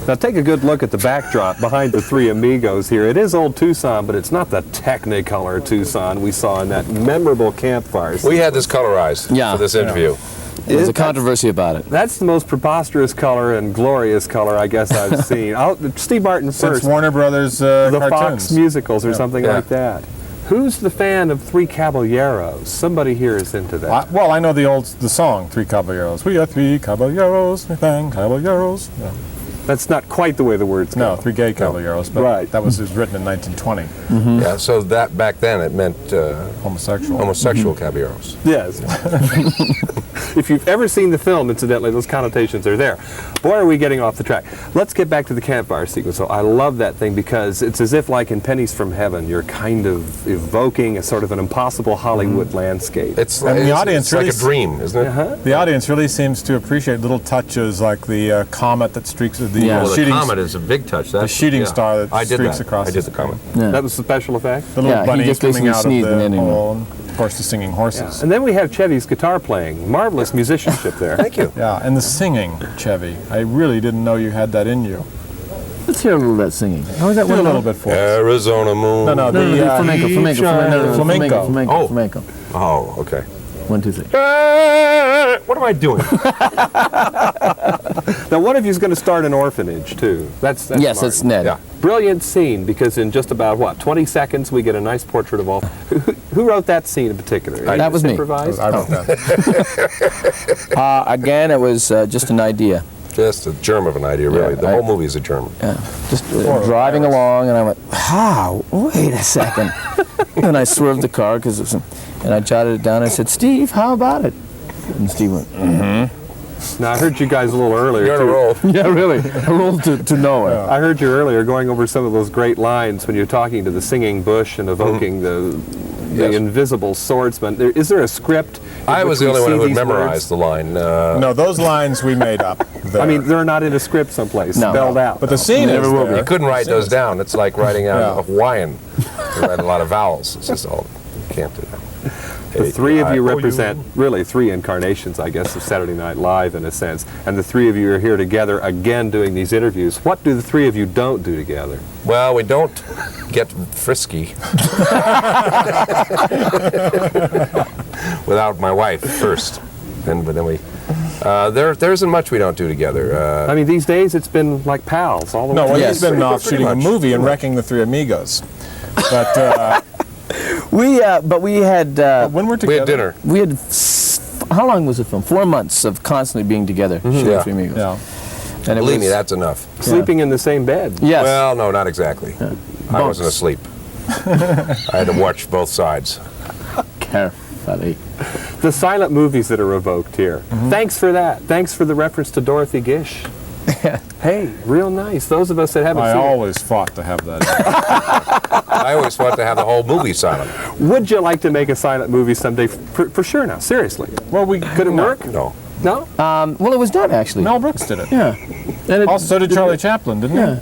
Now take a good look at the backdrop behind the three Amigos here. It is old Tucson, but it's not the Technicolor Tucson we saw in that memorable campfire. We had this colorized for this interview. There's a controversy about it. That's the most preposterous color and glorious color I guess I've seen. Steve Martin first. Since Warner Brothers the cartoons. Fox musicals or something like that. Who's the fan of Three Caballeros? Somebody here is into that. Well, I know the song, Three Caballeros. We are three caballeros, we thank caballeros. Yeah. That's not quite the way the words go. No, three gay caballeros, but that was written in 1920. Mm-hmm. Yeah, so that back then it meant homosexual caballeros. Yes. If you've ever seen the film, incidentally, those connotations are there. Boy, are we getting off the track. Let's get back to the campfire sequence. So I love that thing because it's as if, like in Pennies from Heaven, you're kind of evoking a sort of an impossible Hollywood landscape. It's like a dream, isn't it? The audience really seems to appreciate little touches like the comet that streaks the the comet is a big touch. The shooting star that streaks across. I did the comet. Yeah. That was the special effect? The little bunny coming out of the hole, and of course the singing horses. Yeah. And then we have Chevy's guitar playing. Marvelous musicianship there. Thank you. Yeah, and the singing, Chevy. I really didn't know you had that in you. Let's hear a little of that singing. How is that one a little bit for us? Arizona moon. No, flamenco. Oh, okay. 1, 2, 3. What am I doing? Now, one of you is going to start an orphanage, too. That's yes, that's Ned. Yeah. Brilliant scene, because in just about, 20 seconds, we get a nice portrait of all. Who wrote that scene in particular? That was me. Improvised? I wrote that. Again, it was just an idea. Just a germ of an idea, really. The whole movie is a germ. Yeah. Just driving along, and I went, wait a second. And I swerved the car, and I jotted it down. I said, Steve, how about it? And Steve went, Now, I heard you guys a little earlier. You're on a roll. Yeah, really. A roll to nowhere. I heard you earlier going over some of those great lines when you're talking to the singing bush and evoking the invisible swordsman. Is there a script? I was the only one who had memorized the line. No, those lines we made up. There. I mean, they're not in a script someplace, spelled out. But the scene is there. You couldn't write those down. It's like writing out a Hawaiian. You write a lot of vowels. It's just all, you can't do that. The three of you represent, really, three incarnations, I guess, of Saturday Night Live, in a sense. And the three of you are here together again doing these interviews. What do the three of you don't do together? Well, we don't get frisky without my wife first. But then we... there isn't much we don't do together. I mean, these days it's been like pals all the way. No, well, he's been off shooting a movie and wrecking the Three Amigos. But... we had... when we're together... We had dinner. We had... How long was the film? 4 months of constantly being together, shooting Three Amigos. Yeah. And Believe me, that's enough. Sleeping in the same bed. Yes. Well, no, not exactly. I wasn't asleep. I had to watch both sides. Carefully. The silent movies that are evoked here. Thanks for that. Thanks for the reference to Dorothy Gish. Hey, real nice. Those of us that haven't seen I always fought to have that. I always wanted to have the whole movie silent. Would you like to make a silent movie someday? For sure now, seriously. Well, could it work? No. No? Well, it was done, actually. Mel Brooks did it. Yeah. And Also, so did Charlie Chaplin, didn't he?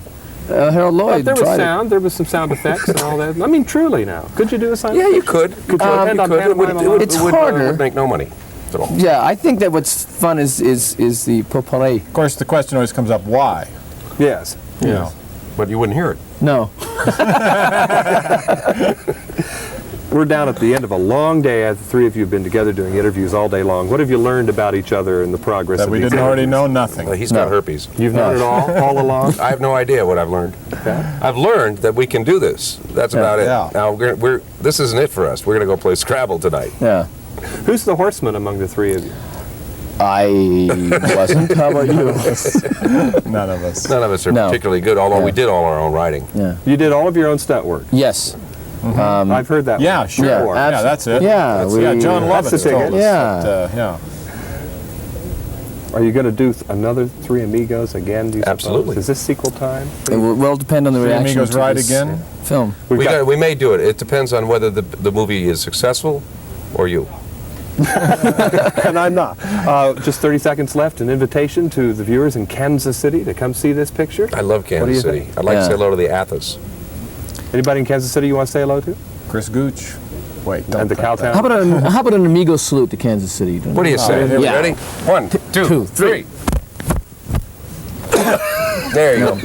Harold Lloyd there was tried sound. There was some sound effects and all that. I mean, truly now. Could you do a silent Yeah, you could. Could you depend on pantomime alone? It's harder. It would make no money at all. Yeah, I think that what's fun is the potpourri. Of course, the question always comes up, why? Yes. You know. But you wouldn't hear it. No. We're down at the end of a long day. The three of you have been together doing interviews all day long. What have you learned about each other in the progress That of we these didn't already interviews? know nothing. He's got herpes. You've known it all along? I have no idea what I've learned. I've learned that we can do this. That's about it. Yeah. Now, this isn't it for us. We're going to go play Scrabble tonight. Yeah. Who's the horseman among the three of you? I wasn't. How about you? None of us. None of us are particularly good, although we did all our own writing. Yeah. You did all of your own stunt work? Yes. I've heard that Yeah, one. sure. Yeah, that's it. Yeah. John Lovitz That's the told ticket. us. Yeah. Yeah. Are you going to do another Three Amigos again, do you suppose? Absolutely. Is this sequel time? It will well depend on the Three reaction Amigos to ride this again? film. We may do it. It depends on whether the movie is successful or you. And I'm not. Just 30 seconds left. An invitation to the viewers in Kansas City to come see this picture. I love Kansas City. think? I'd like to say hello to the Athos. Anybody in Kansas City you want to say hello to? Chris Gooch. Wait, don't And the think that. Cowtown? How about an Amigo salute to Kansas City? What do you say? Yeah. Ready? 1, 2, 3. There you go.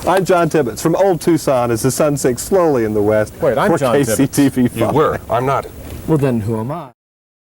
I'm John Tibbetts from Old Tucson as the sun sinks slowly in the west. Wait, I'm for John Tibbetts. KCTV5. You were. I'm not. Well, then who am I?